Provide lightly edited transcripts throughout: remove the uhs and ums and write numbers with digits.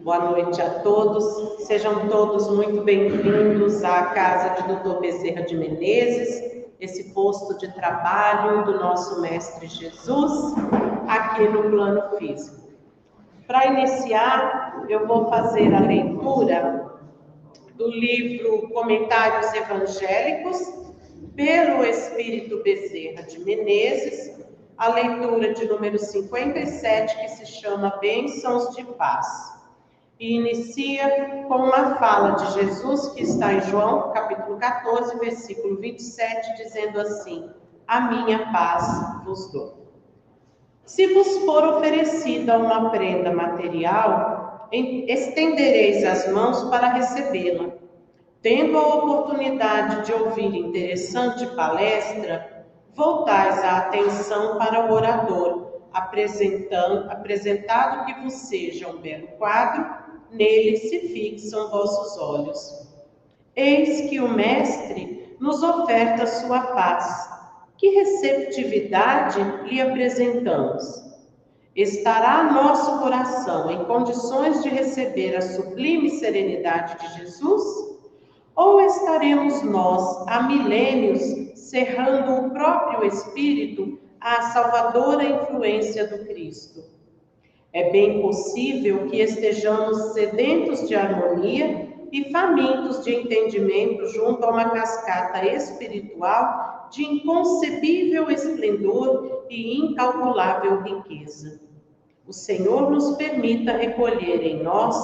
Boa noite a todos, sejam todos muito bem-vindos à casa de Dr. Bezerra de Menezes, esse posto de trabalho do nosso Mestre Jesus, aqui no plano físico. Para iniciar, eu vou fazer a leitura do livro Comentários Evangélicos, pelo Espírito Bezerra de Menezes, a leitura de número 57, que se chama Bênçãos de Paz. E inicia com uma fala de Jesus que está em João, capítulo 14, versículo 27, dizendo assim: a minha paz vos dou. Se vos for oferecida uma prenda material, estendereis as mãos para recebê-la. Tendo a oportunidade de ouvir interessante palestra, voltais a atenção para o orador, apresentado que vos seja um belo quadro, nele se fixam vossos olhos. Eis que o Mestre nos oferta sua paz. Que receptividade lhe apresentamos? Estará nosso coração em condições de receber a sublime serenidade de Jesus? Ou estaremos nós, há milênios, cerrando o próprio Espírito à salvadora influência do Cristo? É bem possível que estejamos sedentos de harmonia e famintos de entendimento junto a uma cascata espiritual de inconcebível esplendor e incalculável riqueza. O Senhor nos permita recolher em nós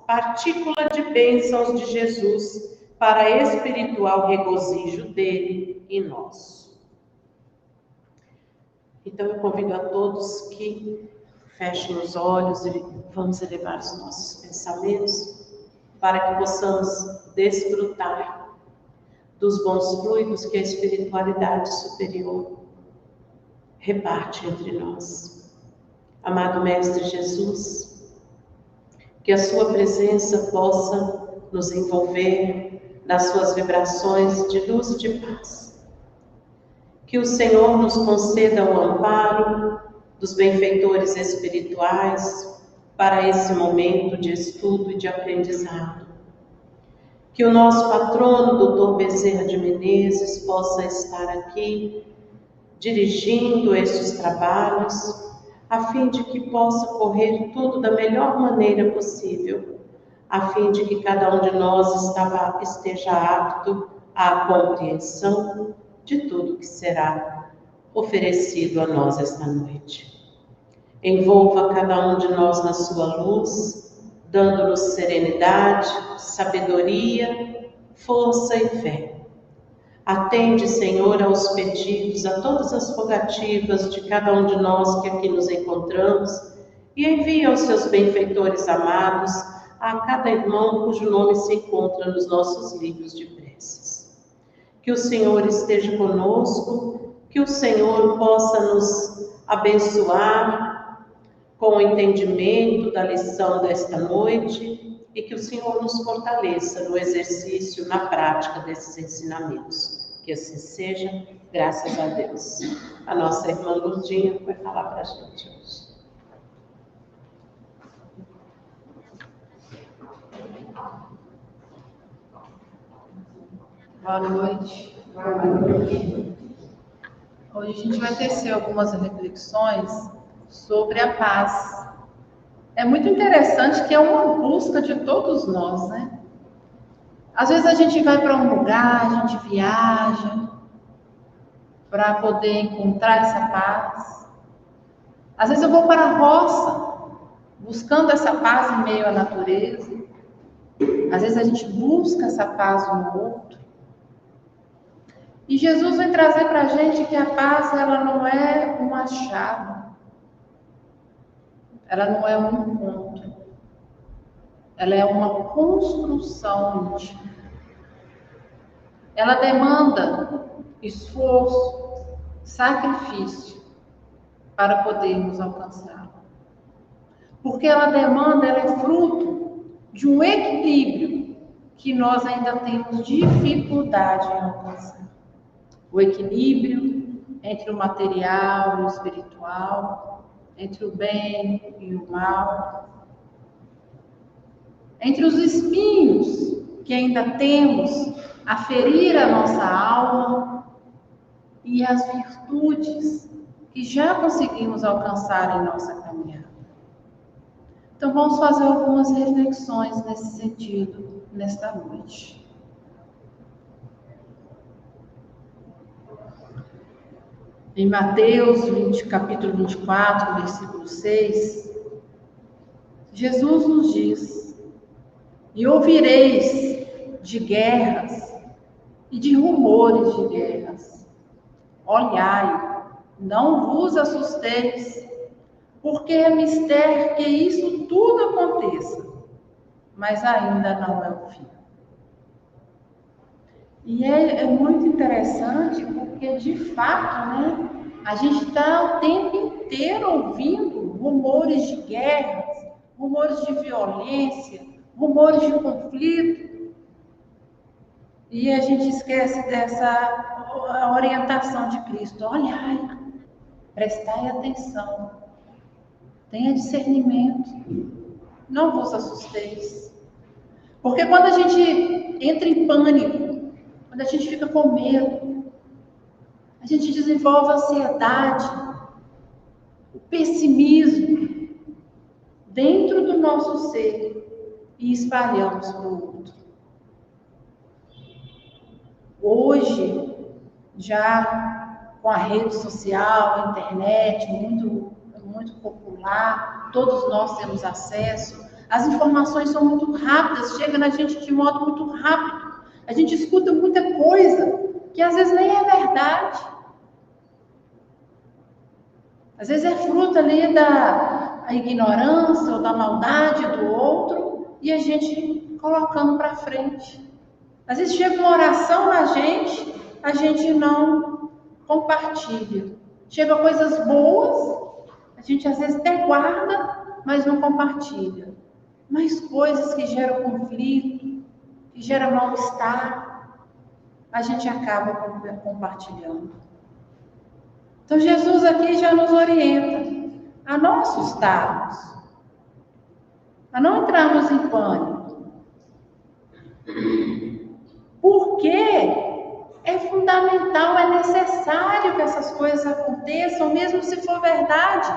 partícula de bênçãos de Jesus para espiritual regozijo dele e nosso. Então eu convido a todos que fechem os olhos e vamos elevar os nossos pensamentos para que possamos desfrutar dos bons fluidos que a espiritualidade superior reparte entre nós. Amado Mestre Jesus, que a sua presença possa nos envolver nas suas vibrações de luz e de paz. Que o Senhor nos conceda o amparo dos benfeitores espirituais para esse momento de estudo e de aprendizado. Que o nosso patrono, Dr. Bezerra de Menezes, possa estar aqui dirigindo estes trabalhos, a fim de que possa correr tudo da melhor maneira possível, a fim de que cada um de nós esteja apto à compreensão de tudo que será oferecido a nós esta noite. Envolva cada um de nós na sua luz, dando-nos serenidade, sabedoria, força e fé. Atende, Senhor, aos pedidos, a todas as rogativas de cada um de nós que aqui nos encontramos e envia os seus benfeitores amados a cada irmão cujo nome se encontra nos nossos livros de preces. Que o Senhor esteja conosco, que o Senhor possa nos abençoar com o entendimento da lição desta noite e que o Senhor nos fortaleça no exercício, na prática desses ensinamentos. Que assim seja, graças a Deus. A nossa irmã Lourdinha vai falar para a gente hoje. Boa noite. Hoje a gente vai tecer algumas reflexões sobre a paz. É muito interessante que é uma busca de todos nós, né? Às vezes a gente vai para um lugar, a gente viaja para poder encontrar essa paz. Às vezes eu vou para a roça, buscando essa paz em meio à natureza. Às vezes a gente busca essa paz no outro. E Jesus vem trazer para a gente que a paz, ela não é um achado. Ela não é um encontro. Ela é uma construção íntima. Ela demanda esforço, sacrifício para podermos alcançá-la. Porque ela é fruto de um equilíbrio que nós ainda temos dificuldade em alcançar. O equilíbrio entre o material e o espiritual, entre o bem e o mal, entre os espinhos que ainda temos a ferir a nossa alma e as virtudes que já conseguimos alcançar em nossa caminhada. Então vamos fazer algumas reflexões nesse sentido nesta noite. Em Mateus capítulo 24, versículo 6, Jesus nos diz: e ouvireis de guerras e de rumores de guerras. Olhai, não vos assusteis, porque é mister que isso tudo aconteça, mas ainda não é o fim. E é muito interessante porque, de fato, né, a gente está o tempo inteiro ouvindo rumores de guerras, rumores de violência, rumores de conflito. E a gente esquece dessa orientação de Cristo. Olhai, prestai atenção, tenha discernimento, não vos assusteis. Porque quando a gente entra em pânico, quando a gente fica com medo, a gente desenvolve a ansiedade, o pessimismo dentro do nosso ser e espalhamos para o outro. Hoje, já com a rede social, a internet, muito popular, todos nós temos acesso, as informações são muito rápidas, chegam na gente de modo muito rápido. A gente escuta muita coisa que às vezes nem é verdade. Às vezes é fruto ali da ignorância ou da maldade do outro e a gente colocando para frente. Às vezes chega uma oração na gente, a gente não compartilha. Chega coisas boas, a gente às vezes até guarda, mas não compartilha. Mas coisas que geram conflito, que geram mal-estar, a gente acaba compartilhando. Então Jesus aqui já nos orienta a não assustarmos, a não entrarmos em pânico. Porque é fundamental, é necessário que essas coisas aconteçam, mesmo se for verdade,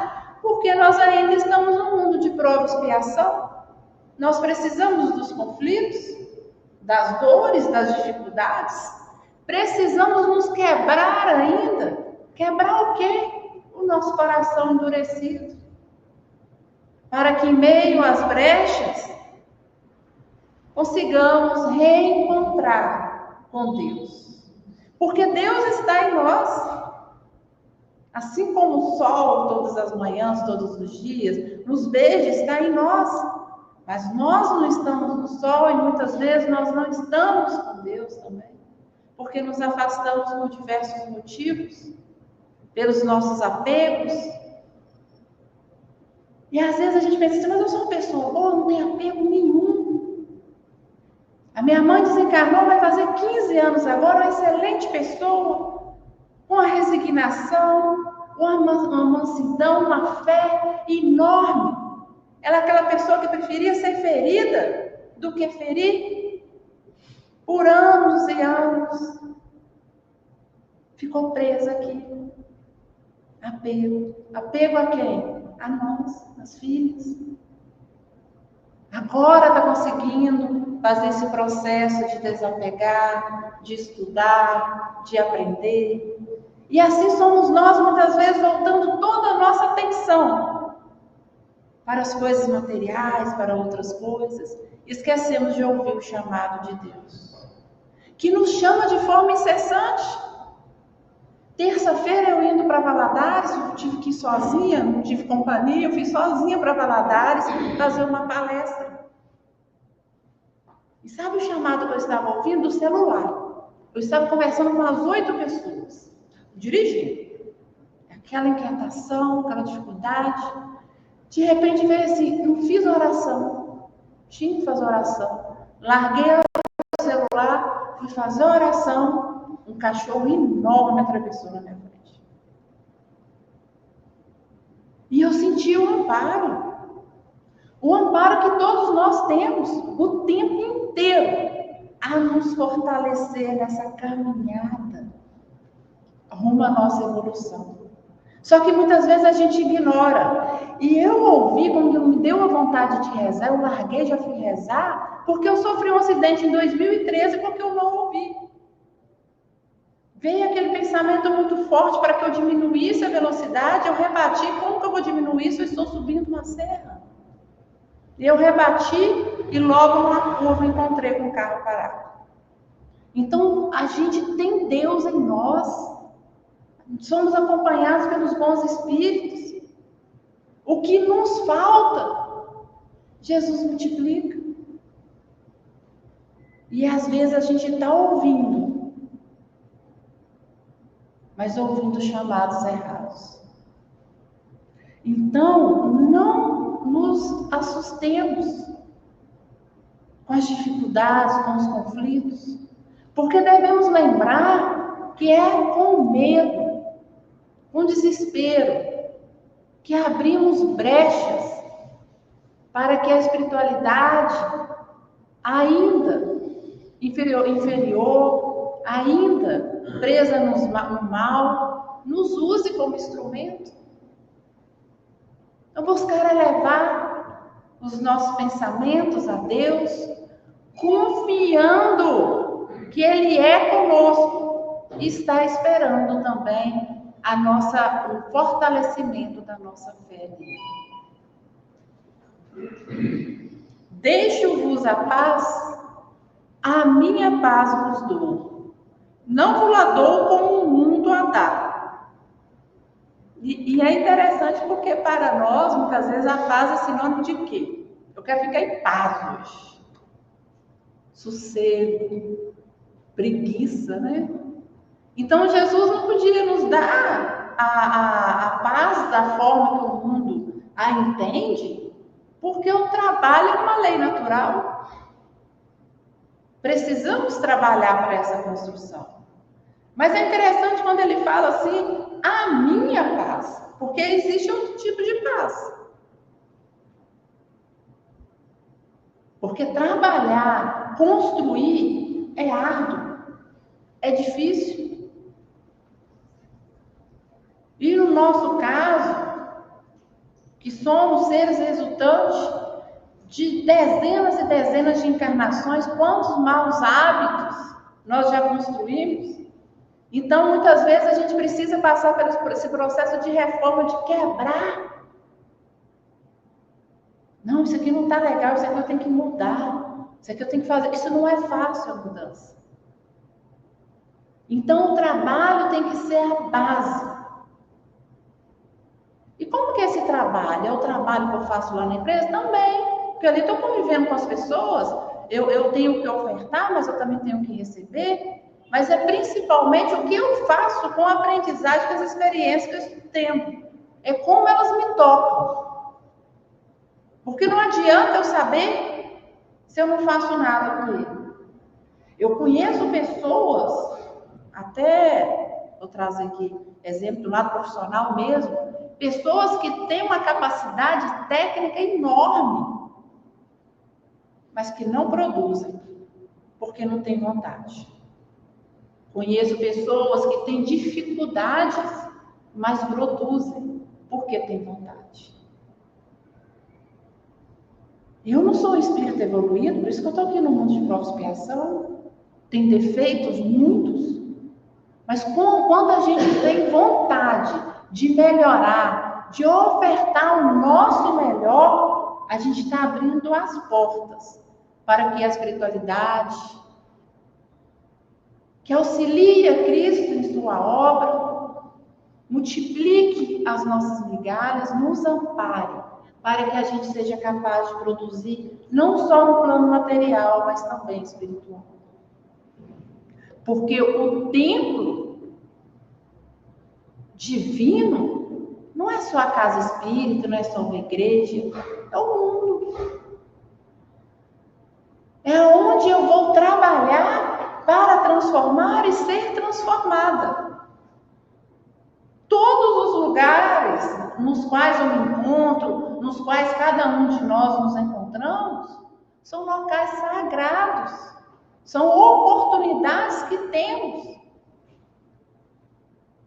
porque nós ainda estamos num mundo de prova e expiação. Nós precisamos dos conflitos, das dores, das dificuldades. Precisamos nos quebrar ainda. Quebrar o quê? O nosso coração endurecido. Para que em meio às brechas consigamos reencontrar com Deus. Porque Deus está em nós. Assim como o sol todas as manhãs, todos os dias, nos beija, está em nós. Mas nós não estamos no sol e muitas vezes nós não estamos com Deus também. Porque nos afastamos por diversos motivos, pelos nossos apegos. E às vezes a gente pensa assim, mas eu sou uma pessoa boa, não tenho apego nenhum. A minha mãe desencarnou, vai fazer 15 anos agora, uma excelente pessoa, com a resignação, uma mansidão, uma fé enorme. Ela é aquela pessoa que preferia ser ferida do que ferir. Por anos e anos. Ficou presa aqui. Apego. Apego a quem? A nós, as filhas. Agora está conseguindo fazer esse processo de desapegar, de estudar, de aprender. E assim somos nós, muitas vezes, voltando toda a nossa atenção para as coisas materiais, para outras coisas. Esquecemos de ouvir o chamado de Deus, que nos chama de forma incessante. Terça-feira eu indo para Valadares, eu tive que ir sozinha, não tive companhia, eu fui sozinha para Valadares fazer uma palestra. E sabe o chamado que eu estava ouvindo? Do celular. Eu estava conversando com umas 8 pessoas, dirigindo. Aquela inquietação, aquela dificuldade. De repente veio assim, não fiz oração. Tinha que fazer oração. Larguei o celular, fui fazer oração. Um cachorro enorme atravessou na minha frente. E eu senti o amparo que todos nós temos o tempo inteiro a nos fortalecer nessa caminhada rumo à nossa evolução. Só que muitas vezes a gente ignora. E eu ouvi, quando me deu a vontade de rezar, eu larguei, já fui rezar, porque eu sofri um acidente em 2013, porque eu não ouvi. Veio aquele pensamento muito forte para que eu diminuísse a velocidade, eu rebati, como que eu vou diminuir se eu estou subindo uma serra? E eu rebati e logo numa curva encontrei com o carro parado. Então, a gente tem Deus em nós. Somos acompanhados pelos bons espíritos. O que nos falta, Jesus multiplica. E às vezes a gente está ouvindo, mas ouvindo chamados errados. Então, não nos assustemos com as dificuldades, com os conflitos, porque devemos lembrar que é com medo, com desespero, que abrimos brechas para que a espiritualidade ainda inferior, ainda presa no mal, nos use como instrumento. Então, buscar elevar os nossos pensamentos a Deus, confiando que Ele é conosco e está esperando também o fortalecimento da nossa fé nele. Deixo-vos a paz, a minha paz vos dou. Não vos a dou como o mundo a dá. E é interessante porque para nós, muitas vezes, a paz é sinônimo de quê? Eu quero ficar em paz hoje. Sossego, preguiça, né? Então, Jesus não podia nos dar a paz da forma que o mundo a entende, porque o trabalho é uma lei natural. Precisamos trabalhar para essa construção. Mas é interessante quando ele fala assim, a minha paz, porque existe outro tipo de paz. Porque trabalhar, construir é árduo, é difícil. E no nosso caso, que somos seres resultantes de dezenas e dezenas de encarnações, quantos maus hábitos nós já construímos? Então, muitas vezes, a gente precisa passar por esse processo de reforma, de quebrar. Não, isso aqui não está legal, isso aqui eu tenho que mudar. Isso aqui eu tenho que fazer. Isso não é fácil, a mudança. Então, o trabalho tem que ser a base. E como que é esse trabalho? É o trabalho que eu faço lá na empresa? Também. Porque ali estou convivendo com as pessoas, eu tenho que ofertar, mas eu também tenho que receber. Mas é principalmente o que eu faço com a aprendizagem, com as experiências que eu estou tendo. É como elas me tocam. Porque não adianta eu saber se eu não faço nada com ele. Eu conheço pessoas, até vou trazer aqui exemplo do lado profissional mesmo, pessoas que têm uma capacidade técnica enorme, mas que não produzem, porque não têm vontade. Conheço pessoas que têm dificuldades, mas produzem, porque têm vontade. Eu não sou um espírito evoluído, por isso que eu estou aqui no mundo de prova e expiação. Tem defeitos, muitos. Mas quando a gente tem vontade de melhorar, de ofertar o nosso melhor, a gente está abrindo as portas para que a espiritualidade, que auxilia Cristo em sua obra, multiplique as nossas migalhas, nos ampare, para que a gente seja capaz de produzir, não só no plano material, mas também espiritual. Porque o templo divino não é só a casa espírita, não é só uma igreja, é o mundo. É onde eu vou trabalhar para transformar e ser transformada. Todos os lugares nos quais eu me encontro, nos quais cada um de nós nos encontramos, são locais sagrados, são oportunidades que temos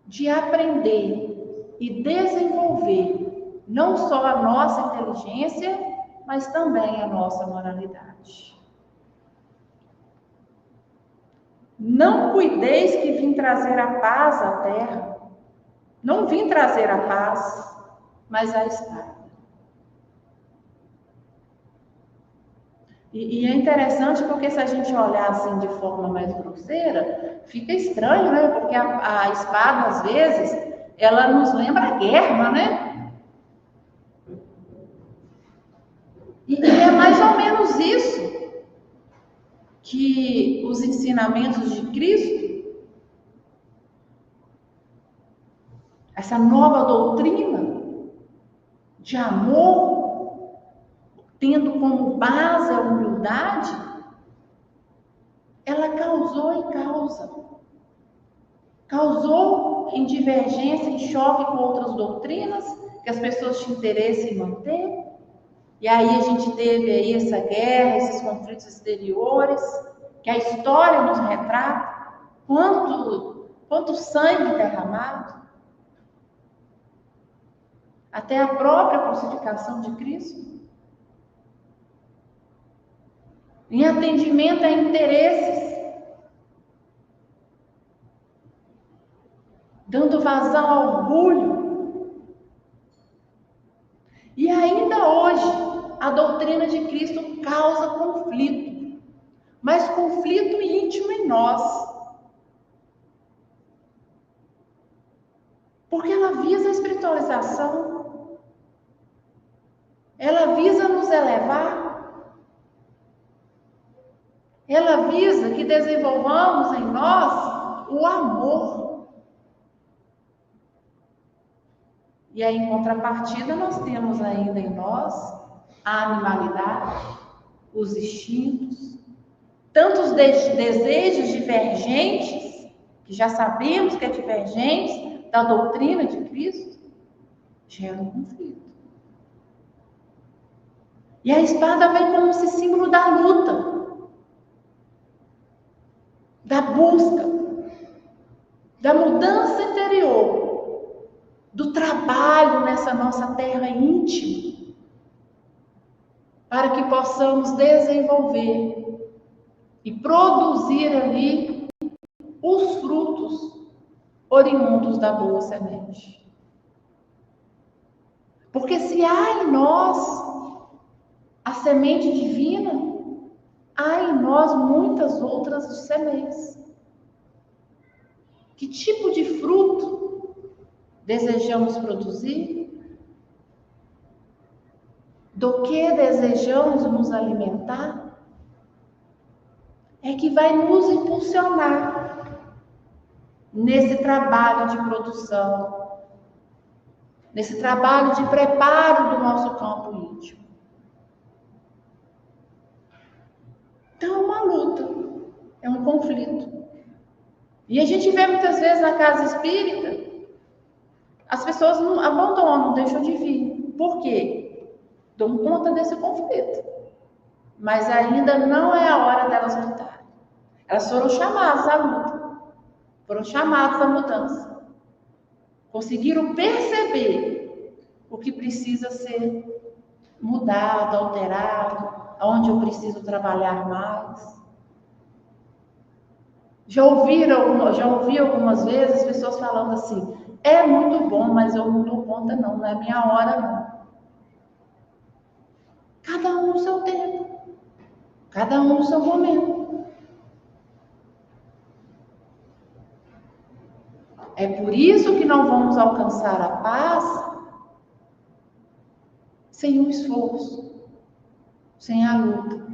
de aprender e desenvolver não só a nossa inteligência, mas também a nossa moralidade. Não cuideis que vim trazer a paz à terra. Não vim trazer a paz, mas a espada. E é interessante porque se a gente olhar assim de forma mais grosseira, fica estranho, né? Porque a espada, às vezes, ela nos lembra a guerra, né? E é mais ou menos isso que os ensinamentos de Cristo, essa nova doutrina de amor, tendo como base a humildade, ela causou e causa. Causou em divergência, em choque com outras doutrinas, que as pessoas tinham interesse em manter. E aí a gente teve aí essa guerra, esses conflitos exteriores, que a história nos retrata. Quanto sangue derramado. Até a própria crucificação de Cristo. Em atendimento a interesses, dando vazão ao orgulho. E ainda hoje, a doutrina de Cristo causa conflito, mas conflito íntimo em nós. Porque ela visa a espiritualização, ela visa nos elevar, ela visa que desenvolvamos em nós o amor. E aí, em contrapartida, nós temos ainda em nós a animalidade, os instintos, tantos desejos divergentes, que já sabemos que é divergentes da doutrina de Cristo, geram conflito. E a espada vem como esse símbolo da luta, da busca, da mudança interior, do trabalho nessa nossa terra íntima, para que possamos desenvolver e produzir ali os frutos oriundos da boa semente. Porque se há em nós a semente divina, há em nós muitas outras sementes. Que tipo de fruto desejamos produzir? Do que desejamos nos alimentar? É que vai nos impulsionar nesse trabalho de produção, nesse trabalho de preparo do nosso campo íntimo. Então é uma luta, é um conflito. E a gente vê muitas vezes na casa espírita, as pessoas não abandonam, deixam de vir. Por quê? Dão conta desse conflito. Mas ainda não é a hora delas lutarem. Elas foram chamadas à luta, foram chamadas à mudança. Conseguiram perceber o que precisa ser mudado, alterado, aonde eu preciso trabalhar mais. Já ouvi algumas vezes as pessoas falando assim, é muito bom, mas eu não dou conta não é minha hora não. Cada um no seu tempo, cada um no seu momento. É por isso que não vamos alcançar a paz sem o esforço, sem a luta.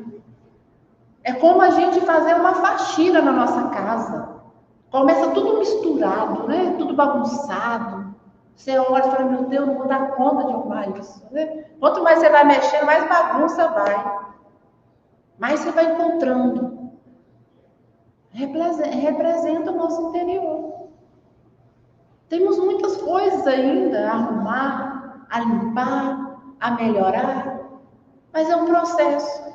É como a gente fazer uma faxina na nossa casa. Começa tudo misturado, né? Tudo bagunçado. Você olha e fala, meu Deus, não vou dar conta de arrumar isso. Né? Quanto mais você vai mexendo, mais bagunça vai. Mais você vai encontrando. Representa o nosso interior. Temos muitas coisas ainda a arrumar, a limpar, a melhorar, mas é um processo.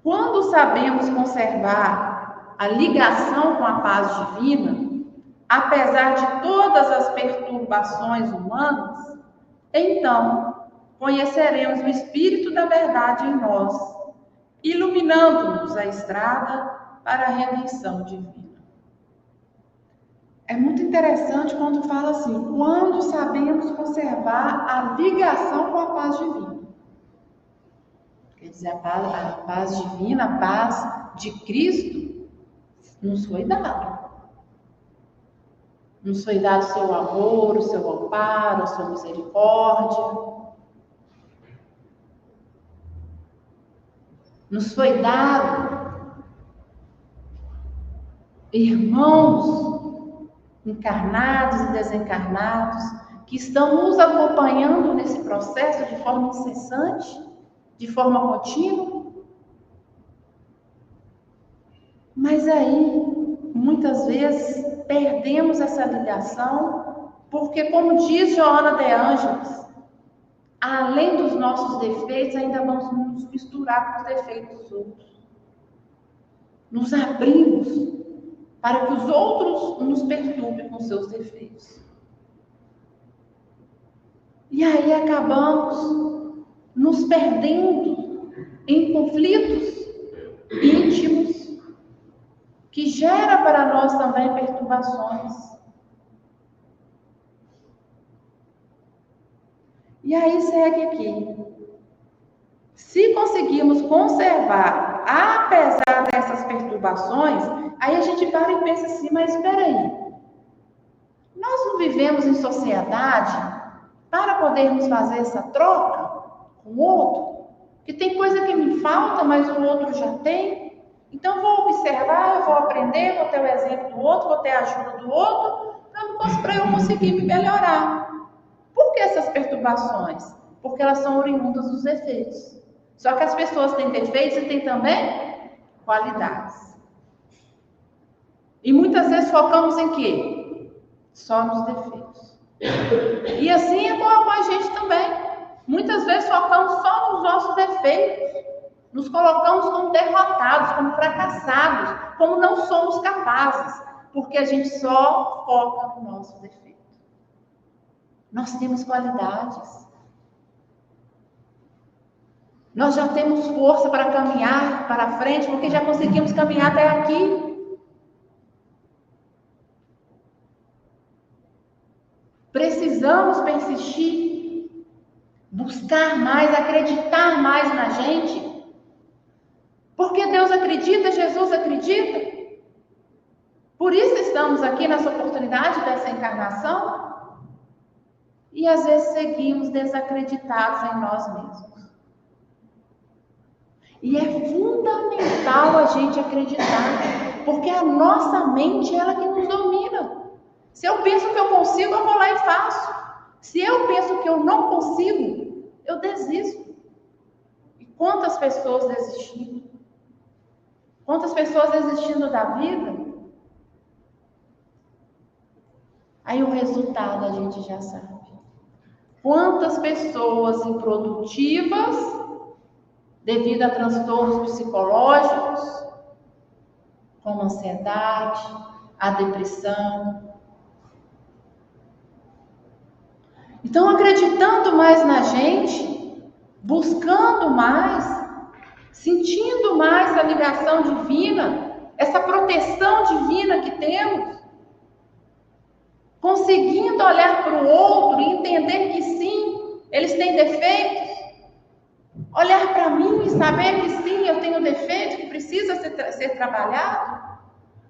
Quando sabemos conservar a ligação com a paz divina, apesar de todas as perturbações humanas, então conheceremos o Espírito da verdade em nós, iluminando-nos a estrada para a redenção divina. É muito interessante quando fala assim, quando sabemos conservar a ligação com a paz divina. Quer dizer, a paz divina, a paz de Cristo, nos foi dada. Nos foi dado o seu amor, o seu amparo, a sua misericórdia. Nos foi dado irmãos encarnados e desencarnados que estão nos acompanhando nesse processo de forma incessante, de forma contínua. Mas aí, muitas vezes, perdemos essa ligação, porque, como diz Joana de Ângeles, além dos nossos defeitos, ainda vamos nos misturar com os defeitos dos outros. Nos abrimos para que os outros nos perturbem com seus defeitos. E aí acabamos nos perdendo em conflitos íntimos que gera para nós também perturbações. E aí segue aqui. Se conseguirmos conservar, apesar dessas perturbações, aí a gente para e pensa assim, mas espera aí. Nós não vivemos em sociedade para podermos fazer essa troca com o outro? Que tem coisa que me falta, mas o outro já tem. Então vou observar, eu vou aprender, vou ter o exemplo do outro, vou ter a ajuda do outro, para eu conseguir me melhorar. Por que essas perturbações? Porque elas são oriundas dos defeitos. Só que as pessoas têm defeitos e têm também qualidades. E muitas vezes focamos em quê? Só nos defeitos. E assim é com a gente também. Muitas vezes focamos só nos nossos defeitos. Nos colocamos como derrotados, como fracassados, como não somos capazes, porque a gente só foca no nosso defeito. Nós temos qualidades. Nós já temos força para caminhar para frente, porque já conseguimos caminhar até aqui. Precisamos persistir, buscar mais, acreditar mais na gente. Porque Deus acredita, Jesus acredita. Por isso estamos aqui nessa oportunidade dessa encarnação. E às vezes seguimos desacreditados em nós mesmos. E é fundamental a gente acreditar, porque a nossa mente, ela que nos domina. Se eu penso que eu consigo, eu vou lá e faço. Se eu penso que eu não consigo, eu desisto. E quantas pessoas desistindo? Quantas pessoas desistindo da vida? Aí o resultado a gente já sabe. Quantas pessoas improdutivas, devido a transtornos psicológicos, como a ansiedade, a depressão. Então, acreditando mais na gente, buscando mais, sentindo mais a ligação divina, essa proteção divina que temos, conseguindo olhar para o outro e entender que sim, eles têm defeitos, olhar para mim e saber que sim, eu tenho defeito, que precisa ser trabalhado,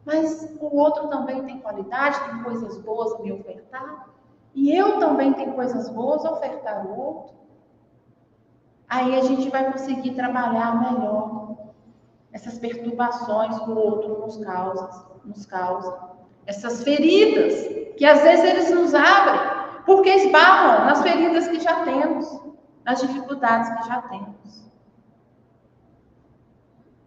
mas o outro também tem qualidade, tem coisas boas a me ofertar, e eu também tenho coisas boas a ofertar ao outro. Aí a gente vai conseguir trabalhar melhor essas perturbações que o outro nos causa. Essas feridas que às vezes eles nos abrem, porque esbarram nas feridas que já temos, nas dificuldades que já temos.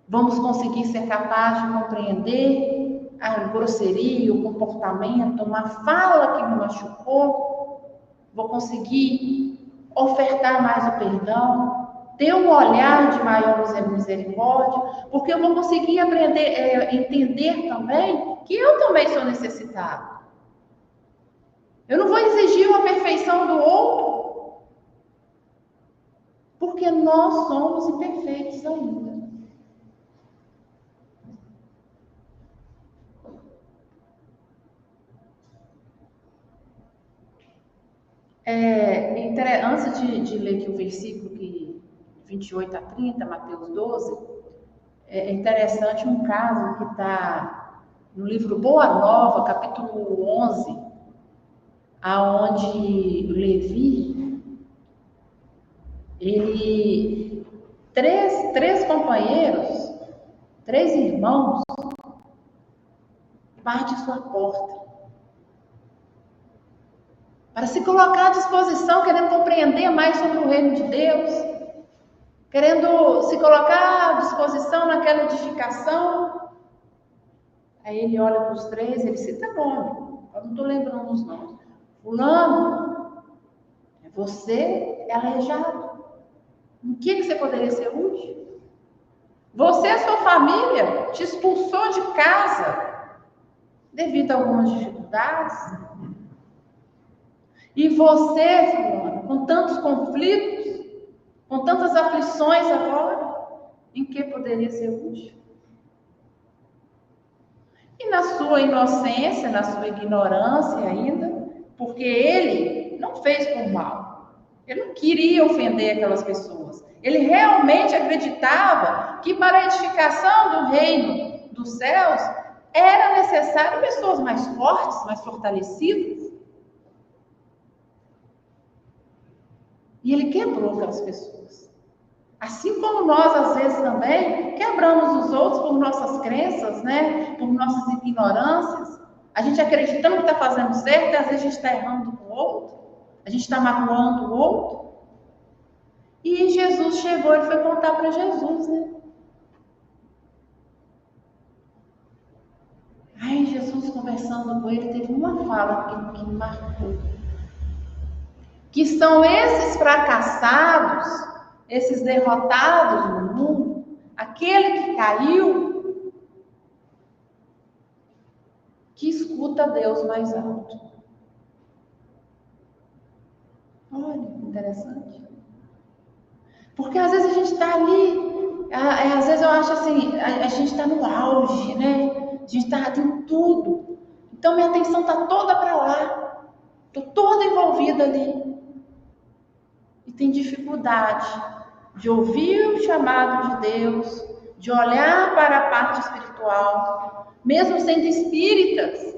Vamos conseguir ser capazes de compreender a grosseria, o comportamento, uma fala que me machucou, vou conseguir ofertar mais o perdão, ter um olhar de maior misericórdia, porque eu vou conseguir aprender, entender também que eu também sou necessitado. Eu não vou exigir uma perfeição do outro, porque nós somos imperfeitos ainda. Antes de ler aqui o versículo 28 a 30, Mateus 12, é interessante um caso que está no livro Boa Nova, capítulo 11, aonde Levi, três companheiros, três irmãos, bate sua porta para se colocar à disposição, querendo compreender mais sobre o reino de Deus, querendo se colocar à disposição naquela edificação. Aí ele olha para os três, ele cita nome, eu não estou lembrando os nomes. Fulano, você é aleijado. Em que você poderia ser útil? Você e a sua família te expulsou de casa devido a algumas dificuldades. E você, fulano, com tantos conflitos, com tantas aflições agora, em que poderia ser útil? E na sua inocência, na sua ignorância ainda, porque ele não fez por mal. Ele não queria ofender aquelas pessoas. Ele realmente acreditava que para a edificação do reino dos céus era necessário pessoas mais fortes, mais fortalecidas. E ele quebrou aquelas pessoas. Assim como nós, às vezes, também quebramos os outros por nossas crenças, né? Por nossas ignorâncias. A gente acreditando que está fazendo certo, e às vezes a gente está errando com o outro. A gente está magoando o outro. E Jesus chegou, ele foi contar para Jesus, né? Aí Jesus, conversando com ele, teve uma fala que me marcou. Que são esses fracassados, esses derrotados no mundo, aquele que caiu, que escuta Deus mais alto. Olha, interessante. Porque às vezes a gente está ali, às vezes eu acho assim, a gente está no auge, né? A gente tem tudo. Então minha atenção está toda para lá. Estou toda envolvida ali. E tem dificuldade de ouvir o chamado de Deus, de olhar para a parte espiritual, mesmo sendo espíritas,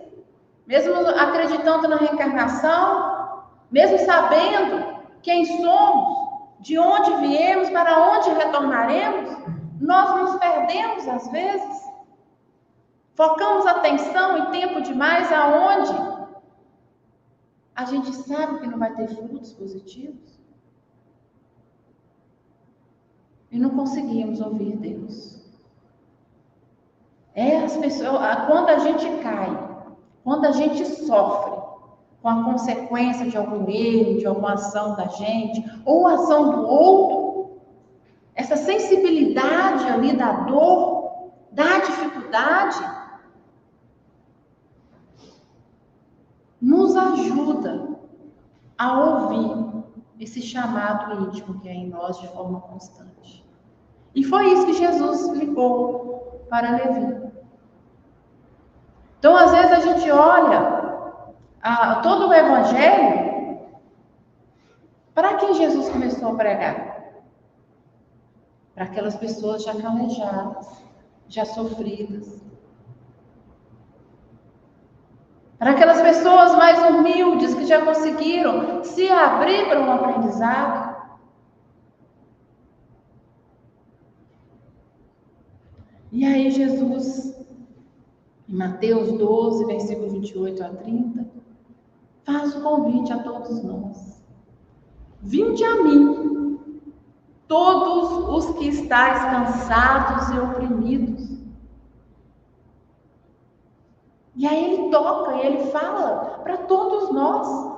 mesmo acreditando na reencarnação, mesmo sabendo quem somos, de onde viemos, para onde retornaremos, nós nos perdemos às vezes. Focamos atenção e tempo demais aonde a gente sabe que não vai ter frutos positivos. E não conseguimos ouvir Deus. As pessoas, quando a gente cai, quando a gente sofre com a consequência de algum erro, de alguma ação da gente, ou ação do outro, essa sensibilidade ali da dor, da dificuldade, nos ajuda a ouvir esse chamado íntimo que é em nós de forma constante. E foi isso que Jesus explicou para Levi. Então, às vezes a gente olha todo o evangelho, para quem Jesus começou a pregar? Para aquelas pessoas já calejadas, já sofridas. Para aquelas pessoas mais humildes que já conseguiram se abrir para um aprendizado. E aí Jesus, em Mateus 12, versículo 28 a 30, faz o convite a todos nós. Vinde a mim, todos os que estáis cansados e oprimidos, E aí ele toca e ele fala para todos nós.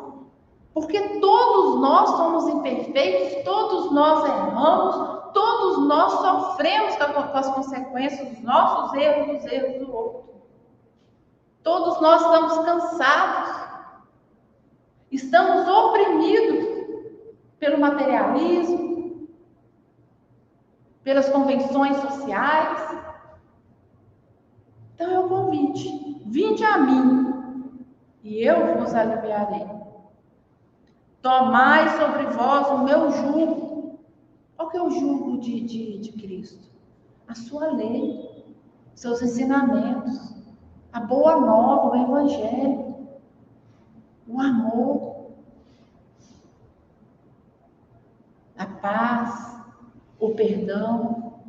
Porque todos nós somos imperfeitos, todos nós erramos, todos nós sofremos com as consequências dos nossos erros, dos erros do outro. Todos nós estamos cansados, estamos oprimidos pelo materialismo, pelas convenções sociais. Então é o convite: vinde a mim e eu vos aliviarei. Tomai sobre vós o meu jugo. Qual que é o jugo de Cristo? A sua lei, seus ensinamentos, a boa nova, o evangelho, o amor, a paz, o perdão.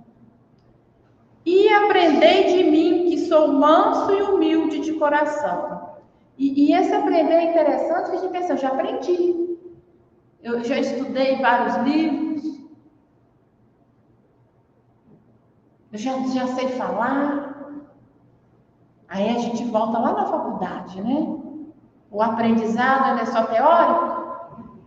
E aprendei de mim, que sou manso e humilde de coração. E esse aprender é interessante, que a gente pensa: eu já aprendi. Eu já estudei vários livros, eu já sei falar. Aí a gente volta lá na faculdade, né? O aprendizado, ele é só teórico.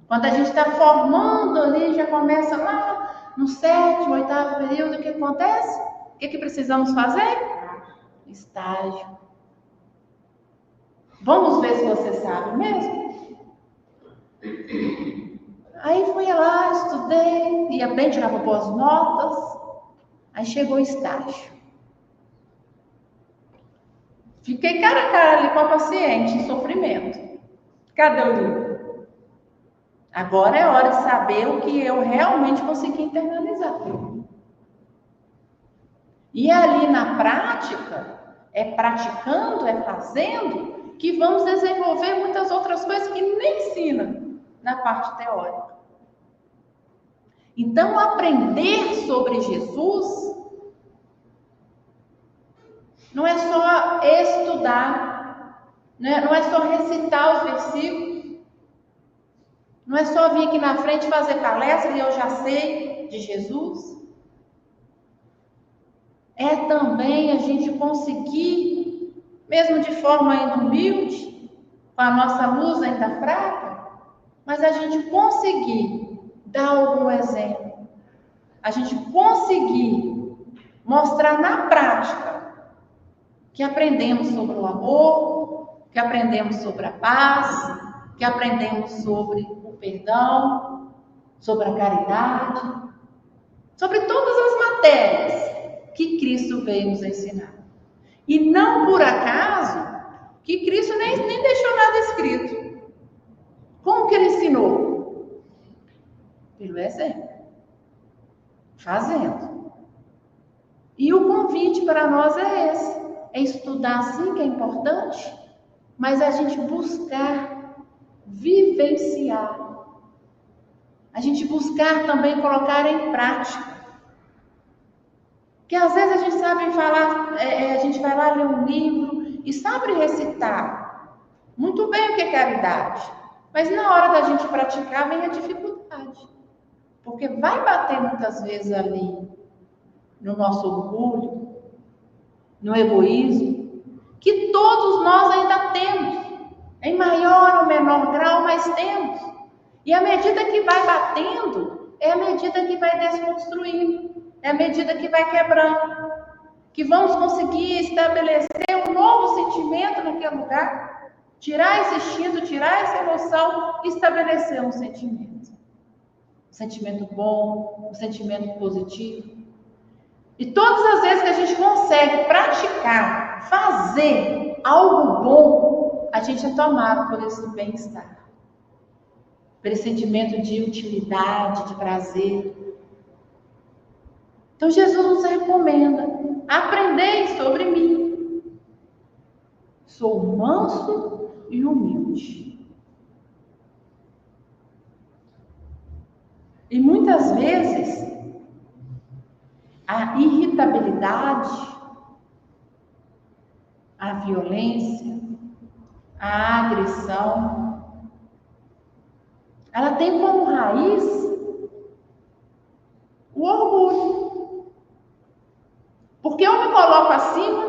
Quando a gente está formando ali, já começa lá no 7º, 8º período, o que acontece? O que precisamos fazer? Estágio. Vamos ver se você sabe mesmo. Aí fui lá, estudei, ia bem, tirava boas notas. Aí chegou o estágio. Fiquei cara a cara ali com a paciente, em sofrimento. Cadê o livro? Agora é hora de saber o que eu realmente consegui internalizar. E ali na prática, é praticando, é fazendo, que vamos desenvolver muitas outras coisas que nem ensina na parte teórica. Então, aprender sobre Jesus não é só estudar, não é só recitar os versículos, não é só vir aqui na frente fazer palestra e eu já sei de Jesus. É também a gente conseguir, mesmo de forma ainda humilde, com a nossa luz ainda fraca, mas a gente conseguir dar algum exemplo, a gente conseguir mostrar na prática que aprendemos sobre o amor, que aprendemos sobre a paz, que aprendemos sobre o perdão, sobre a caridade, sobre todas as matérias que Cristo veio nos ensinar. E não por acaso que Cristo nem deixou nada escrito. Como que ele ensinou? Pelo exemplo, fazendo. E o convite para nós é esse: é estudar sim, que é importante, mas a gente buscar vivenciar, a gente buscar também colocar em prática. Porque às vezes a gente sabe falar, a gente vai lá ler um livro e sabe recitar muito bem o que é caridade, mas na hora da gente praticar vem a dificuldade, porque vai bater muitas vezes ali no nosso orgulho, no egoísmo, que todos nós ainda temos, em maior ou menor grau, mas temos. E à medida que vai batendo, é a medida que vai desconstruindo, é a medida que vai quebrando, que vamos conseguir estabelecer um novo sentimento naquele lugar, tirar esse instinto, tirar essa emoção e estabelecer um sentimento. Um sentimento bom, um sentimento positivo. E todas as vezes que a gente consegue praticar, fazer algo bom, a gente é tomado por esse bem-estar, por esse sentimento de utilidade, de prazer. Então Jesus nos recomenda: aprendei sobre mim. Sou manso e humilde. E muitas vezes a irritabilidade, a violência, a agressão, ela tem como raiz o orgulho. Porque eu me coloco acima,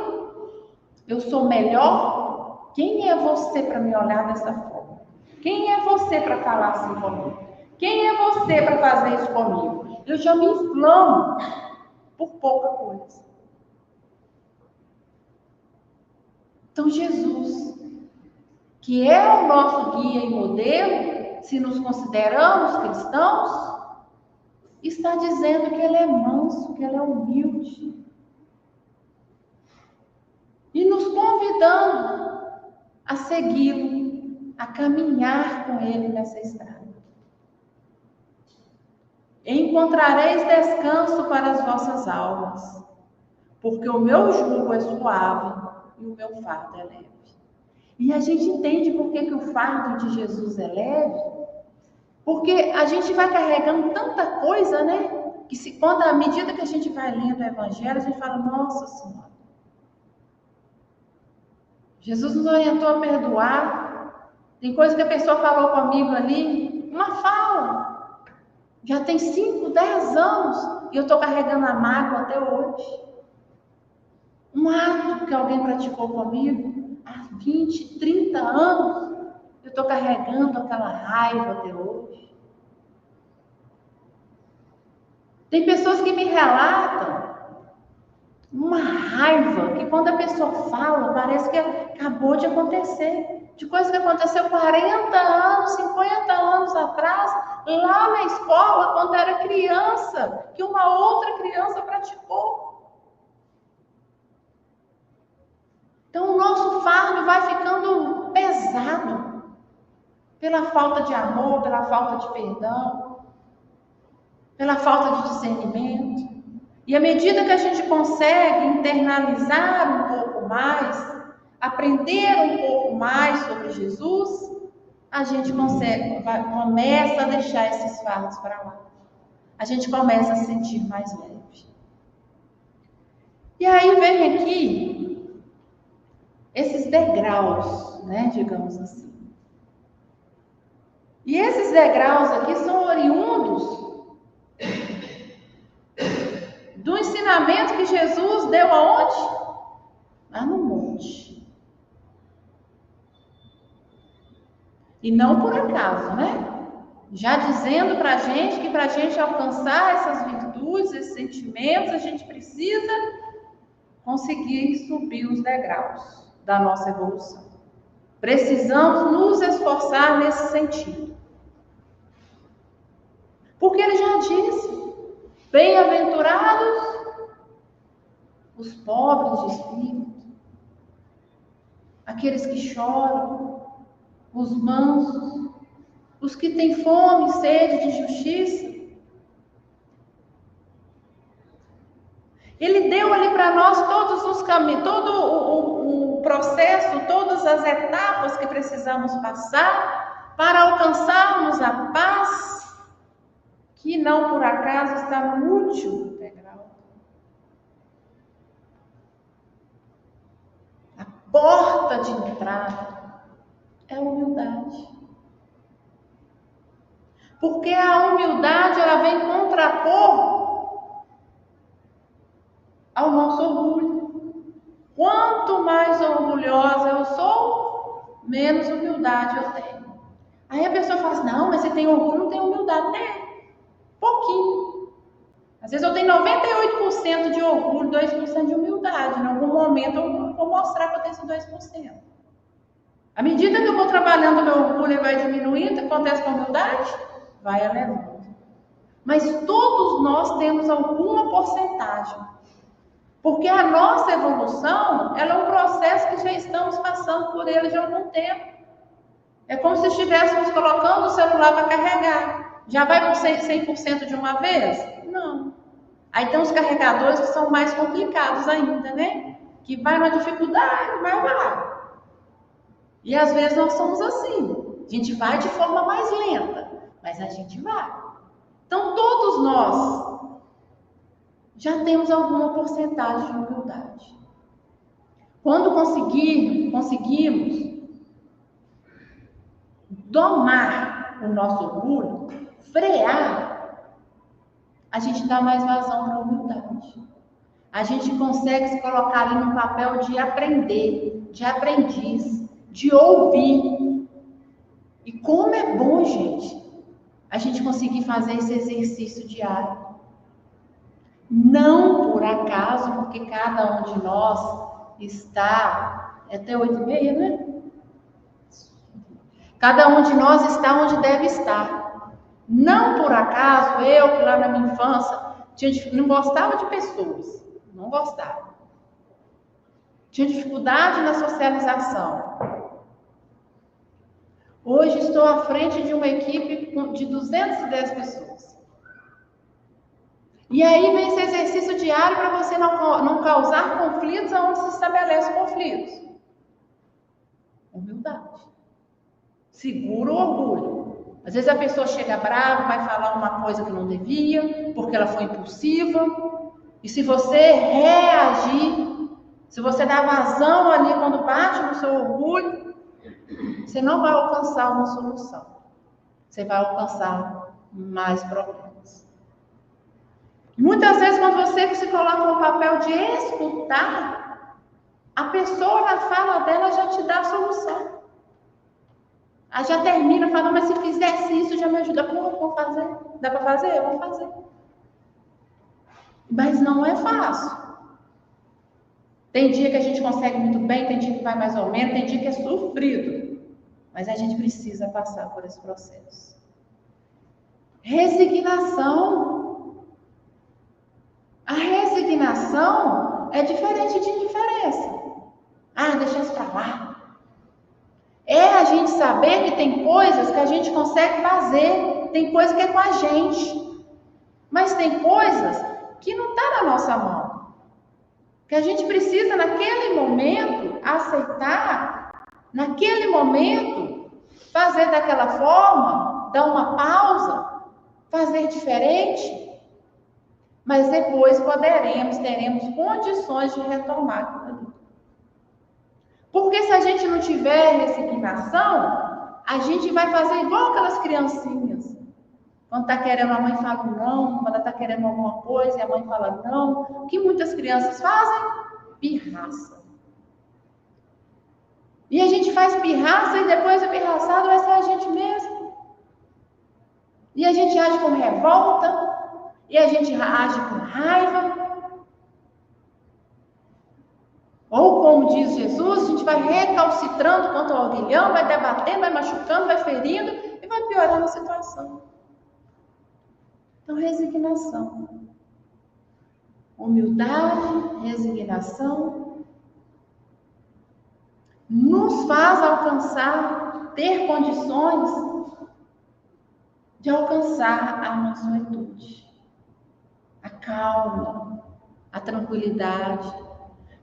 Eu sou melhor? Quem é você para me olhar dessa forma? Quem é você para falar assim comigo? Quem é você para fazer isso comigo? Eu já me inflamo por pouca coisa. Então, Jesus, que é o nosso guia e modelo, se nos consideramos cristãos, está dizendo que Ele é manso, que Ele é humilde. E nos convidando a segui-lo, a caminhar com Ele nessa estrada. Encontrareis descanso para as vossas almas, porque o meu jugo é suave e o meu fardo é leve. E a gente entende por que o fardo de Jesus é leve, porque a gente vai carregando tanta coisa, né? Que quando à medida que a gente vai lendo o Evangelho, a gente fala, nossa Senhora, Jesus nos orientou a perdoar. Tem coisa que a pessoa falou comigo ali, uma fala, já tem 5, 10 anos, e eu estou carregando a mágoa até hoje. Um ato que alguém praticou comigo há 20, 30 anos, eu estou carregando aquela raiva até hoje. Tem pessoas que me relatam uma raiva que quando a pessoa fala, parece que acabou de acontecer. De coisa que aconteceu 40 anos, 50 anos atrás, lá na escola, quando era criança, que uma outra criança praticou. Então o nosso fardo vai ficando pesado pela falta de amor, pela falta de perdão, pela falta de discernimento. E à medida que a gente consegue internalizar um pouco mais, aprender um pouco mais sobre Jesus, a gente começa a deixar esses fardos para lá. A gente começa a se sentir mais leve. E aí vem aqui esses degraus, né, digamos assim. E esses degraus aqui são oriundos do ensinamento que Jesus deu aonde? Lá no monte. E não por acaso, né? Já dizendo para a gente que para a gente alcançar essas virtudes, esses sentimentos, a gente precisa conseguir subir os degraus da nossa evolução. Precisamos nos esforçar nesse sentido. Porque ele já disse, bem-aventurados os pobres de espírito, aqueles que choram, os mansos, os que têm fome e sede de justiça. Ele deu ali para nós todos os caminhos, todo o processo, todas as etapas que precisamos passar para alcançarmos a paz, que não por acaso está no último degrau. A porta de entrada é a humildade. Porque a humildade, ela vem contrapor ao nosso orgulho. Quanto mais orgulhosa eu sou, menos humildade eu tenho. Aí a pessoa fala assim, não, mas você tem orgulho, não tem humildade. Tem, pouquinho. Às vezes eu tenho 98% de orgulho, 2% de humildade. Em algum momento eu vou mostrar que eu tenho esse 2%. À medida que eu vou trabalhando meu orgulho e vai diminuindo, o que acontece com a humildade? Vai elevando. Mas todos nós temos alguma porcentagem. Porque a nossa evolução, ela é um processo que já estamos passando por ele já há algum tempo. É como se estivéssemos colocando o celular para carregar. Já vai para 100% de uma vez? Não. Aí tem os carregadores que são mais complicados ainda, né? Que vai na dificuldade, vai lá. E às vezes nós somos assim. A gente vai de forma mais lenta, mas a gente vai. Então todos nós já temos alguma porcentagem de humildade. Quando conseguimos domar o nosso orgulho, frear, a gente dá mais vazão para a humildade. a gente consegue se colocar ali no papel de aprender, de aprendiz, de ouvir. E como é bom, gente, a gente conseguir fazer esse exercício diário. Não por acaso, porque cada um de nós está até 8h30, né? Cada um de nós está onde deve estar. Não por acaso, eu que lá na minha infância não gostava de pessoas, não gostava. Tinha dificuldade na socialização. Hoje estou à frente de uma equipe de 210 pessoas. E aí vem esse exercício diário para você não causar conflitos onde se estabelece conflitos. Humildade. Segura o orgulho. Às vezes a pessoa chega brava, vai falar uma coisa que não devia, porque ela foi impulsiva. E se você reagir, se você dar vazão ali quando bate no seu orgulho, você não vai alcançar uma solução. Você vai alcançar mais problemas. Muitas vezes, quando você se coloca no papel de escutar, a pessoa na fala dela já te dá a solução. Ela já termina falando, mas se fizesse isso já me ajuda. Pô, vou fazer. Dá para fazer? Eu vou fazer. Mas não é fácil. Tem dia que a gente consegue muito bem, tem dia que vai mais ou menos, tem dia que é sofrido. Mas a gente precisa passar por esse processo. Resignação. A resignação é diferente de indiferença. Deixa isso para lá. É a gente saber que tem coisas que a gente consegue fazer, tem coisa que é com a gente. Mas tem coisas que não está na nossa mão. Que a gente precisa, naquele momento, aceitar, naquele momento, fazer daquela forma, dar uma pausa, fazer diferente. Mas depois teremos condições de retomar aquilo ali. Porque se a gente não tiver resignação, a gente vai fazer igual aquelas criancinhas. Quando está querendo, a mãe fala não, quando ela está querendo alguma coisa e a mãe fala não. O que muitas crianças fazem? Pirraça. E a gente faz pirraça e depois o pirraçado vai ser a gente mesmo. E a gente age com revolta, e a gente age com raiva. Ou como diz Jesus, a gente vai recalcitrando contra o aguilhão, vai debatendo, vai machucando, vai ferindo e vai piorando a situação. Então, resignação. Humildade, resignação, nos faz alcançar, ter condições de alcançar a mansuetude, a calma, a tranquilidade,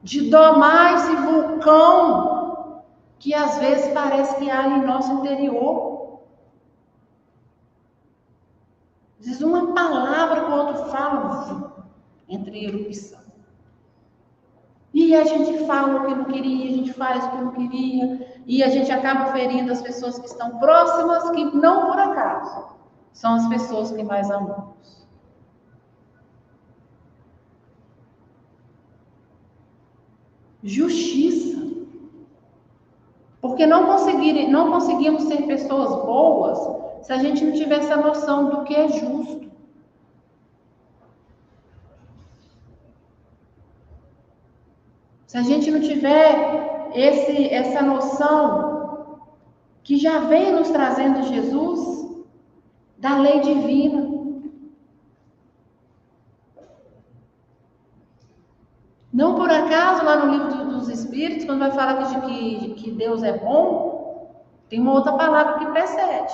de domar esse vulcão que às vezes parece que há em nosso interior. Às vezes uma palavra que o outro fala, entra em erupção. E a gente fala o que não queria, a gente faz o que não queria, e a gente acaba ferindo as pessoas que estão próximas, que não por acaso são as pessoas que mais amamos. Justiça. Porque não conseguimos ser pessoas boas se a gente não tiver essa noção do que é justo. Se a gente não tiver essa noção que já vem nos trazendo Jesus, da lei divina. Não por acaso, lá no livro dos Espíritos, quando vai falar que Deus é bom, tem uma outra palavra que precede.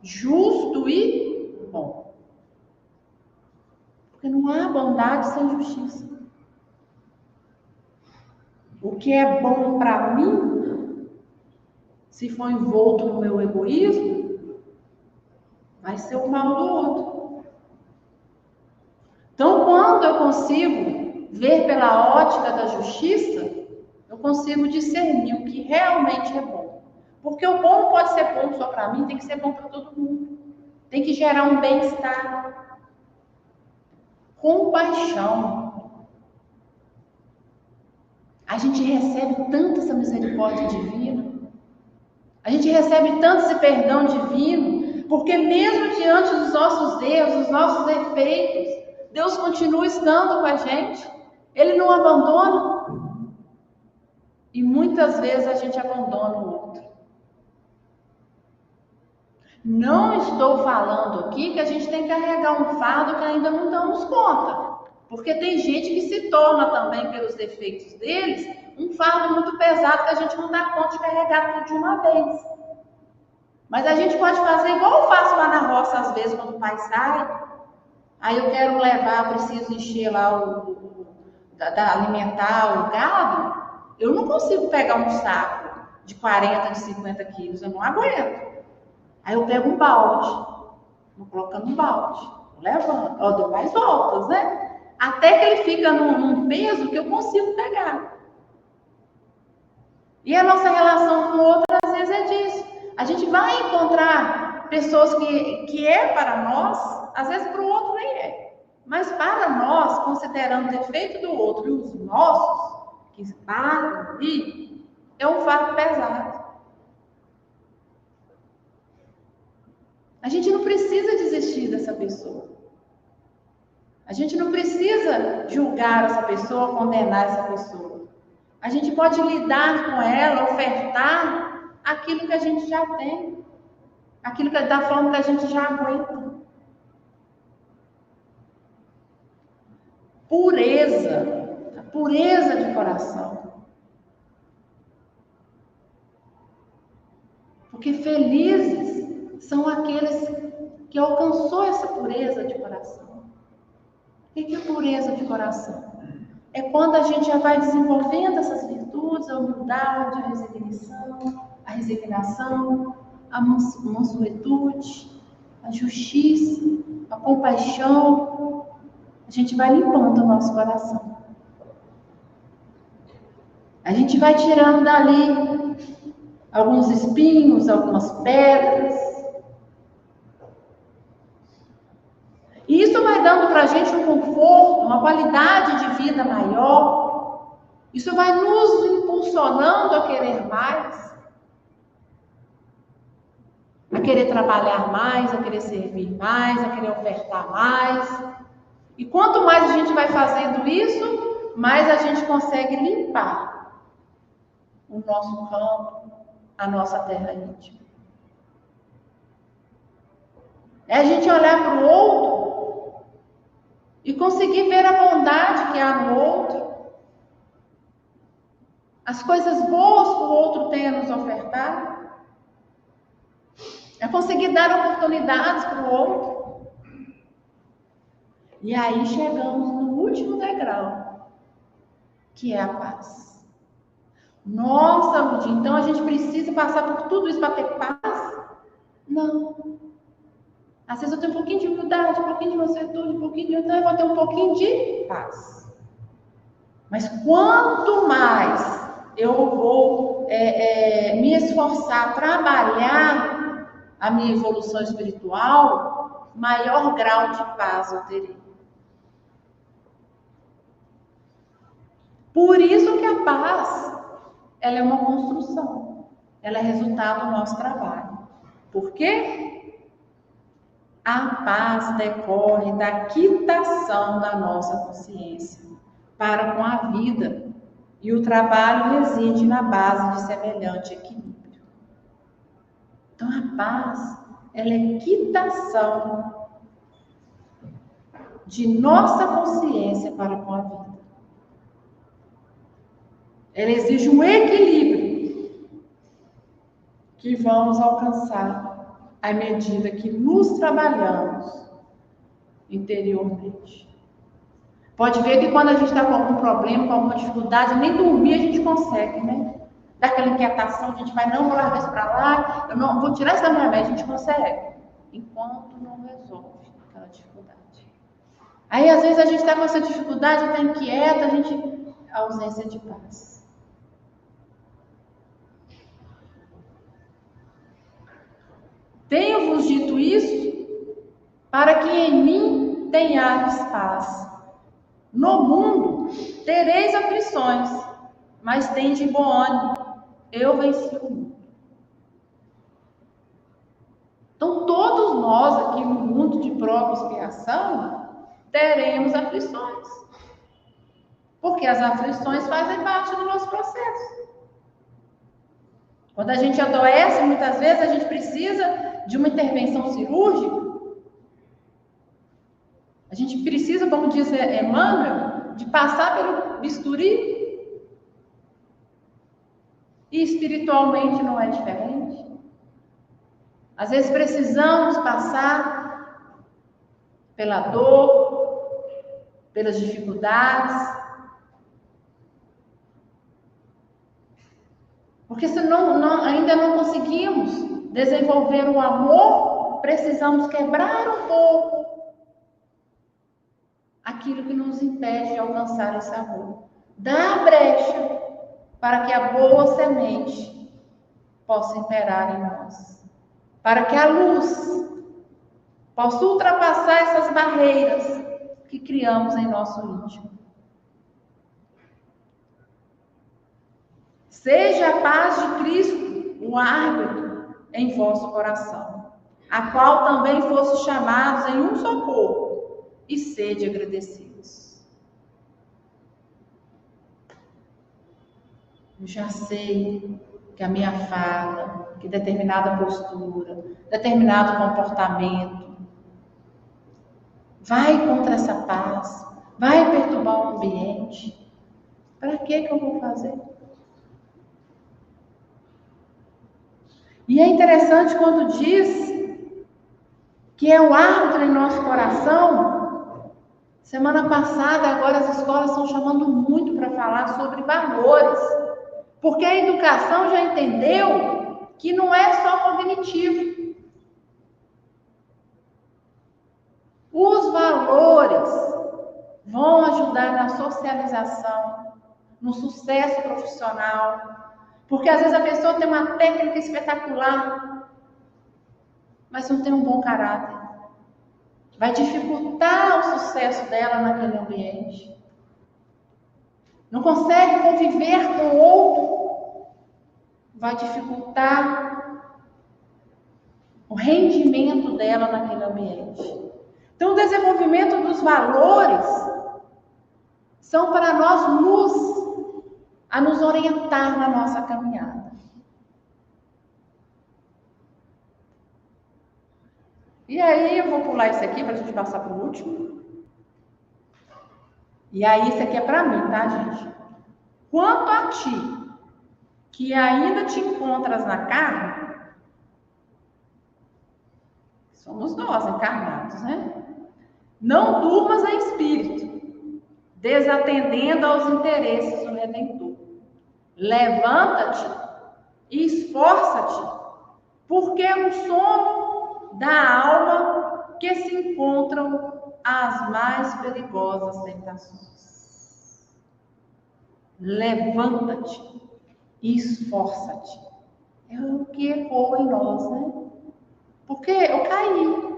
Justo e bom. Porque não há bondade sem justiça. O que é bom para mim, se for envolto no meu egoísmo, vai ser o mal do outro. Então, quando eu consigo ver pela ótica da justiça, eu consigo discernir o que realmente é bom. Porque o bom não pode ser bom só para mim, tem que ser bom para todo mundo. Tem que gerar um bem-estar. Compaixão. A gente recebe tanta essa misericórdia divina, a gente recebe tanto esse perdão divino, porque mesmo diante dos nossos erros, dos nossos defeitos, Deus continua estando com a gente, Ele não abandona. E muitas vezes a gente abandona o outro. Não estou falando aqui que a gente tem que carregar um fardo que ainda não damos conta. Porque tem gente que se torna também, pelos defeitos deles, um fardo muito pesado que a gente não dá conta de carregar tudo de uma vez. Mas a gente pode fazer igual eu faço lá na roça, às vezes, quando o pai sai. Aí eu quero levar, preciso encher lá alimentar o gado. Eu não consigo pegar um saco de 40, de 50 quilos, eu não aguento. Aí eu pego um balde, vou colocando um balde, vou levando, eu dou mais voltas, né? Até que ele fica num peso que eu consigo pegar. E a nossa relação com o outro, às vezes, é disso. A gente vai encontrar pessoas que é para nós, às vezes para o outro nem é. Mas para nós, considerando o defeito do outro e os nossos, que param ali, é um fardo pesado. A gente não precisa desistir dessa pessoa. A gente não precisa julgar essa pessoa, condenar essa pessoa. A gente pode lidar com ela, ofertar aquilo que a gente já tem, aquilo que da forma que a gente já aguenta. Pureza, a pureza de coração. Porque felizes são aqueles que alcançou essa pureza de coração. O que é pureza de coração? É quando a gente já vai desenvolvendo essas virtudes, a humildade, a resignação, a mansuetude, a justiça, a compaixão. A gente vai limpando o nosso coração. A gente vai tirando dali alguns espinhos, algumas pedras. E isso vai dando para a gente um conforto, uma qualidade de vida maior. Isso vai nos impulsionando a querer mais, a querer trabalhar mais, a querer servir mais, a querer ofertar mais. E quanto mais a gente vai fazendo isso, mais a gente consegue limpar o nosso campo, a nossa terra íntima. É a gente olhar para o outro e conseguir ver a bondade que há no outro, as coisas boas que o outro tem a nos ofertar. É conseguir dar oportunidades para o outro. E aí chegamos no último degrau, que é a paz. Nossa, Ludi, então a gente precisa passar por tudo isso para ter paz? Não. Às vezes eu tenho um pouquinho de humildade, um pouquinho de mansuetude, um pouquinho de... Então eu vou ter um pouquinho de paz. Mas quanto mais eu vou me esforçar, trabalhar a minha evolução espiritual, maior grau de paz eu terei. Por isso que a paz, ela é uma construção. Ela é resultado do nosso trabalho. Por quê? A paz decorre da quitação da nossa consciência para com a vida. E o trabalho reside na base de semelhante equilíbrio. Então a paz, ela é quitação de nossa consciência para com a vida. Ela exige um equilíbrio que vamos alcançar à medida que nos trabalhamos interiormente. Pode ver que quando a gente está com algum problema, com alguma dificuldade, nem dormir a gente consegue, né? Daquela inquietação, a gente vai, não, vou largar isso para lá, eu não vou tirar isso da minha mente, a gente consegue. Enquanto não resolve aquela dificuldade. Aí, às vezes, a gente está com essa dificuldade, está inquieta, a ausência de paz. Tenho-vos dito isso para que em mim tenhais paz. No mundo tereis aflições, mas tende bom ânimo. Eu venci o mundo. Então, todos nós aqui no mundo de prova e expiação teremos aflições. Porque as aflições fazem parte do nosso processo. Quando a gente adoece, muitas vezes a gente precisa de uma intervenção cirúrgica. A gente precisa, como diz Emmanuel, de passar pelo bisturi. E espiritualmente não é diferente. Às vezes precisamos passar pela dor, pelas dificuldades. Porque se ainda não conseguimos desenvolver o amor, precisamos quebrar um pouco aquilo que nos impede de alcançar esse amor. Dar brecha para que a boa semente possa imperar em nós. Para que a luz possa ultrapassar essas barreiras que criamos em nosso íntimo. Seja a paz de Cristo o árbitro em vosso coração, a qual também fosse chamados em um só corpo, e sede agradecidos. Eu já sei que a minha fala, que determinada postura, determinado comportamento vai contra essa paz, vai perturbar o ambiente. Para que eu vou fazer? E é interessante quando diz que é o árbitro em nosso coração. Semana passada, agora as escolas estão chamando muito para falar sobre valores. Porque a educação já entendeu que não é só cognitivo. Os valores vão ajudar na socialização, no sucesso profissional. Porque às vezes a pessoa tem uma técnica espetacular, mas não tem um bom caráter. Vai dificultar o sucesso dela naquele ambiente. Não consegue conviver com o outro, vai dificultar o rendimento dela naquele ambiente. Então, o desenvolvimento dos valores são para nós luz a nos orientar na nossa caminhada. E aí, eu vou pular isso aqui para a gente passar para o último. E aí, isso aqui é para mim, tá, gente? Quanto a ti, que ainda te encontras na carne, somos nós encarnados, né? Não durmas em espírito, desatendendo aos interesses do Redentor. Levanta-te e esforça-te, porque é um sono da alma que se encontram as mais perigosas tentações. Levanta-te e esforça-te. É o que ecoa em nós, né? Porque eu caí.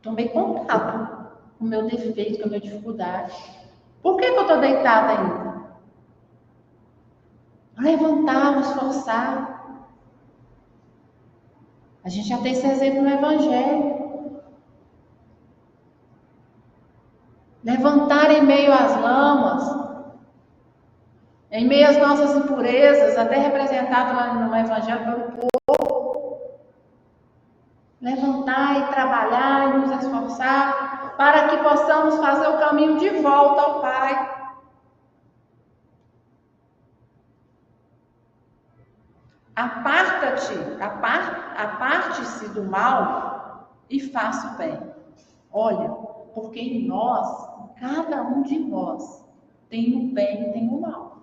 Tomei contato com o meu defeito, com a minha dificuldade. Por que eu estou deitada ainda? Levantar, me esforçar. A gente já tem esse exemplo no Evangelho. Levantar em meio às lamas, em meio às nossas impurezas, até representado no Evangelho pelo povo. Levantar e trabalhar e nos esforçar para que possamos fazer o caminho de volta ao Pai. Aparte-se do mal e faça o bem. Olha, porque em nós, cada um de nós, tem o bem e tem o mal.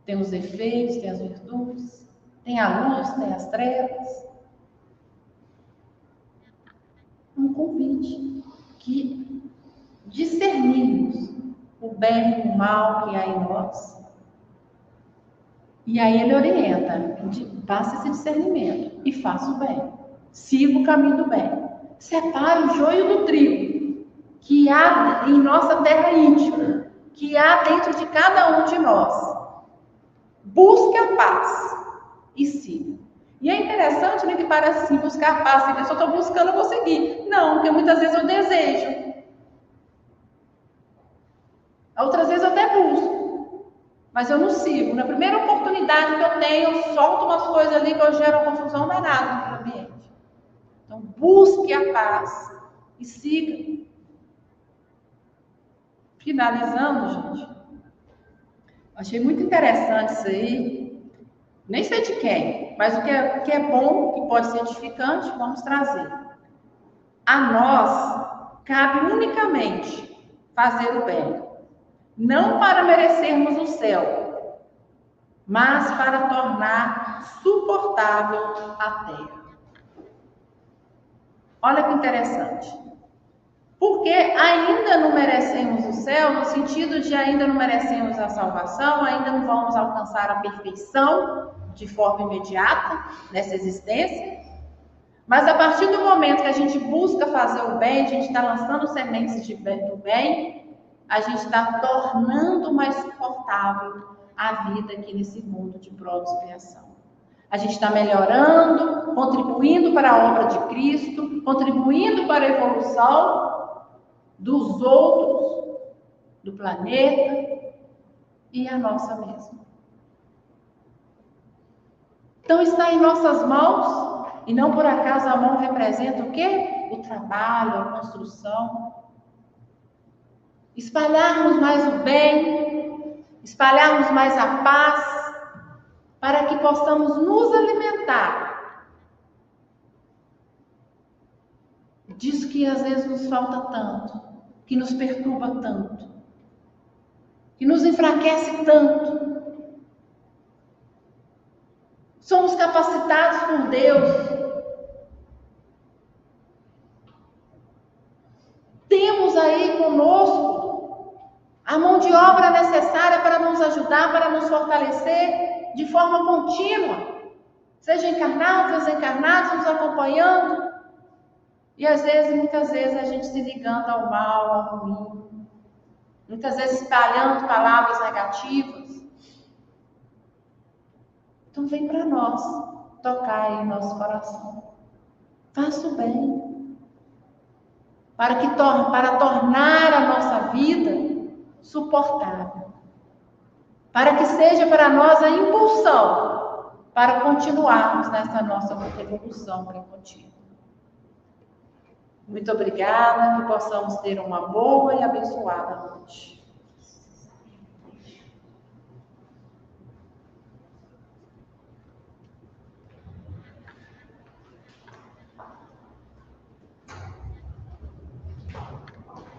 Tem os defeitos, tem as virtudes, tem a luz, tem as trevas. Um convite que discernimos o bem e o mal que há em nós. E aí ele orienta, faça esse discernimento e faça o bem. Siga o caminho do bem. Separe o joio do trigo que há em nossa terra íntima, que há dentro de cada um de nós. Busque a paz e siga. E é interessante, né, que parece assim, buscar a paz, se eu só estou buscando, eu vou seguir. Não, porque muitas vezes eu desejo. Outras vezes eu até busco, mas eu não sigo. Na primeira oportunidade que eu tenho, eu solto umas coisas ali que eu gero uma confusão danada no ambiente. Então, busque a paz e siga. Finalizando, gente, achei muito interessante isso aí. Nem sei de quem, mas o que é bom, que pode ser edificante, vamos trazer. A nós cabe unicamente fazer o bem, não para merecermos o céu, mas para tornar suportável a terra. Olha que interessante. Porque ainda não merecemos o céu, no sentido de ainda não merecemos a salvação, ainda não vamos alcançar a perfeição de forma imediata nessa existência. Mas a partir do momento que a gente busca fazer o bem, a gente está lançando sementes do bem, a gente está tornando mais suportável a vida aqui nesse mundo de prova e expiação. A gente está melhorando, contribuindo para a obra de Cristo, contribuindo para a evolução dos outros, do planeta e a nossa mesma. Então está em nossas mãos, e não por acaso a mão representa o quê? O trabalho, a construção. Espalharmos mais o bem, espalharmos mais a paz, para que possamos nos alimentar disso que às vezes nos falta tanto, que nos perturba tanto, que nos enfraquece tanto. Somos capacitados por Deus. Temos aí conosco a mão de obra necessária para nos ajudar, para nos fortalecer de forma contínua. Seja encarnados, desencarnados, nos acompanhando. E às vezes, muitas vezes, a gente se ligando ao mal, ao ruim. Muitas vezes espalhando palavras negativas. Então vem para nós, tocar aí nosso coração. Faça o bem. Para tornar a nossa vida suportável. Para que seja para nós a impulsão para continuarmos nessa nossa evolução que é contínua. Muito obrigada, que possamos ter uma boa e abençoada noite.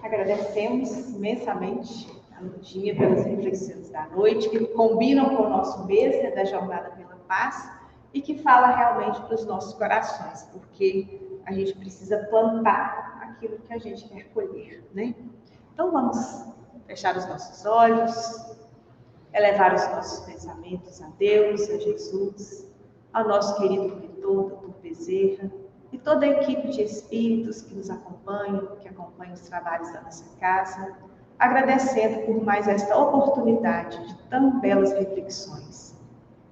Agradecemos imensamente a Lurdinha pelas reflexões da noite, que combinam com o nosso mês, né, da Jornada pela Paz, e que fala realmente para os nossos corações, porque a gente precisa plantar aquilo que a gente quer colher, né? Então vamos fechar os nossos olhos, elevar os nossos pensamentos a Deus, a Jesus, ao nosso querido mentor, Dr. Bezerra, e toda a equipe de espíritos que nos acompanham, que acompanham os trabalhos da nossa casa, agradecendo por mais esta oportunidade de tão belas reflexões,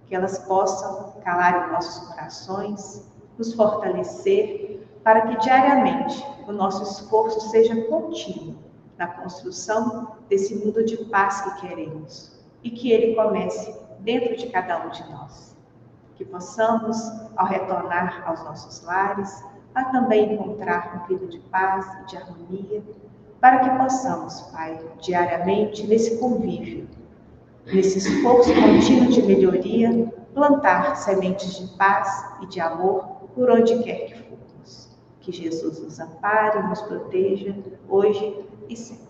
que elas possam calar em nossos corações, nos fortalecer, para que diariamente o nosso esforço seja contínuo na construção desse mundo de paz que queremos, e que ele comece dentro de cada um de nós. Que possamos, ao retornar aos nossos lares, a também encontrar um clima de paz e de harmonia, para que possamos, Pai, diariamente, nesse convívio, nesse esforço contínuo de melhoria, plantar sementes de paz e de amor por onde quer que formos. Que Jesus nos ampare e nos proteja, hoje e sempre.